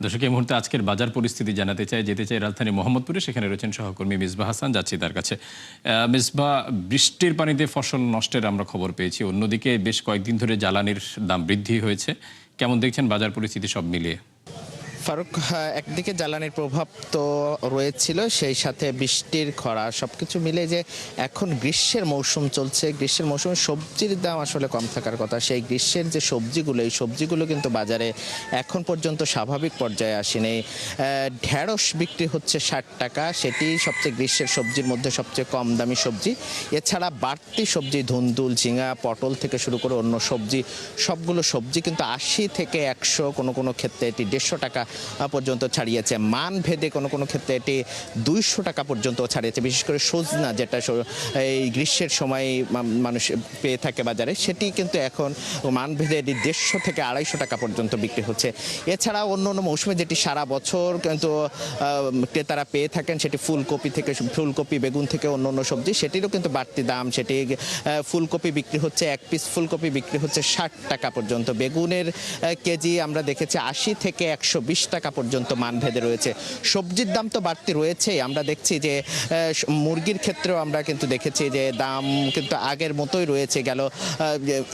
দর্শক, এই মুহূর্তে আজকের বাজার পরিস্থিতি জানাতে যেতে চাই রাজধানী মোহাম্মদপুরে। সেখানে রয়েছেন সহকর্মী মিসবাহ হাসান, যাচ্ছি তার কাছে। মিসবাহ, বৃষ্টির পানিতে ফসল নষ্টের আমরা খবর পেয়েছি, অন্যদিকে বেশ কয়েকদিন ধরে জ্বালানির দাম বৃদ্ধি হয়েছে। কেমন দেখছেন বাজার পরিস্থিতি সব মিলিয়ে? ফারুক, একদিকে জ্বালানির প্রভাব তো রয়েছিল, সেই সাথে বৃষ্টির খরা সবকিছু মিলে যে এখন গ্রীষ্মের মৌসুম চলছে, গ্রীষ্মের মৌসুমে সবজির দাম আসলে কম থাকার কথা। সেই গ্রীষ্মের যে সবজিগুলো, এই সবজিগুলো কিন্তু বাজারে এখন পর্যন্ত স্বাভাবিক পর্যায়ে আসেনি। ঢেঁড়স বিক্রি হচ্ছে 60 টাকা, সেটি সবচেয়ে গ্রীষ্মের সবজির মধ্যে সবচেয়ে কম দামি সবজি। এছাড়া বাড়তি সবজি ধুন্দুল, ঝিঙা, পটল থেকে শুরু করে অন্য সবজি, সবগুলো সবজি কিন্তু 80 থেকে 100, কোনো কোনো ক্ষেত্রে এটি 150 টাকা পর্যন্ত ছাড়িয়েছে। মান ভেদে কোনো কোনো ক্ষেত্রে এটি 200 টাকা পর্যন্ত ছাড়িয়েছে। বিশেষ করে সজনা, যেটা এই গ্রীষ্মের সময় মানুষ পেয়ে থাকে বাজারে, সেটি কিন্তু এখন মান ভেদে এটি 150 থেকে 250 টাকা পর্যন্ত বিক্রি হচ্ছে। এছাড়া অন্য অন্য মৌসুমে যেটি সারা বছর কিন্তু ক্রেতারা পেয়ে থাকেন, সেটি ফুলকপি, বেগুন থেকে অন্য অন্য সবজি, সেটিরও কিন্তু বাড়তি দাম। সেটি ফুলকপি বিক্রি হচ্ছে, 1 পিস ফুলকপি বিক্রি হচ্ছে 60 টাকা পর্যন্ত। বেগুনের কেজি আমরা দেখেছি 80 থেকে 120 টাকা পর্যন্ত মানভেদে রয়েছে। সবজির দাম তো বাড়তি রয়েছে। আমরা দেখছি যে মুরগির ক্ষেত্রেও আমরা কিন্তু দেখেছি যে দাম কিন্তু আগের মতোই রয়েছে।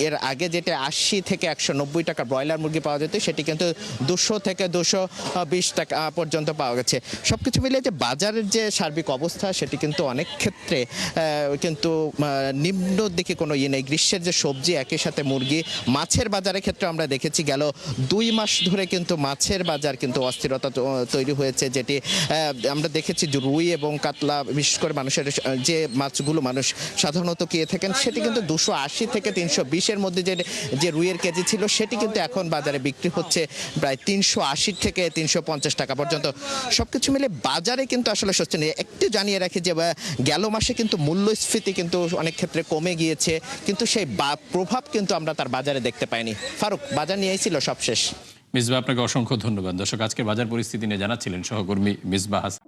এর আগে যেটা 80 থেকে 190 টাকা ব্রয়লার মুরগি পাওয়া যেত, সেটি কিন্তু 200 থেকে 220 টাকা পর্যন্ত পাওয়া গেছে। সবকিছু মিলিয়ে যে বাজারের যে সার্বিক অবস্থা, সেটি কিন্তু অনেক ক্ষেত্রে কিন্তু নিম্ন দিকে কোনো ইয়ে নেই। গ্রীষ্মের যে সবজি, একই সাথে মুরগি, মাছের বাজারের ক্ষেত্রে আমরা দেখেছি 2 মাস ধরে কিন্তু মাছের বাজার কিন্তু অস্থিরতা তৈরি হয়েছে। যেটি আমরা দেখেছি যে রুই এবং কাতলা, বিশেষ করে মানুষের যে মাছগুলো মানুষ সাধারণত খেয়ে থাকেন, সেটি কিন্তু 280 থেকে 320-এর মধ্যে যে রুইয়ের কেজি ছিল, সেটি কিন্তু এখন বাজারে বিক্রি হচ্ছে প্রায় 380 থেকে 350 টাকা পর্যন্ত। সবকিছু মিলে বাজারে কিন্তু আসলে স্বস্তি নেই। একটু জানিয়ে রাখি যে গেল মাসে কিন্তু মূল্যস্ফীতি কিন্তু অনেক ক্ষেত্রে কমে গিয়েছে, কিন্তু সেই প্রভাব কিন্তু আমরা তার বাজারে দেখতে পাইনি। ফারুক, বাজার নিয়েই ছিল সবশেষ। মিসবাহ, আপনাকে অসংখ্য ধন্যবাদ। দর্শক, আজকের বাজার পরিস্থিতি নিয়ে জানাচ্ছিলেন সহকর্মী মিসবাহ হাসান।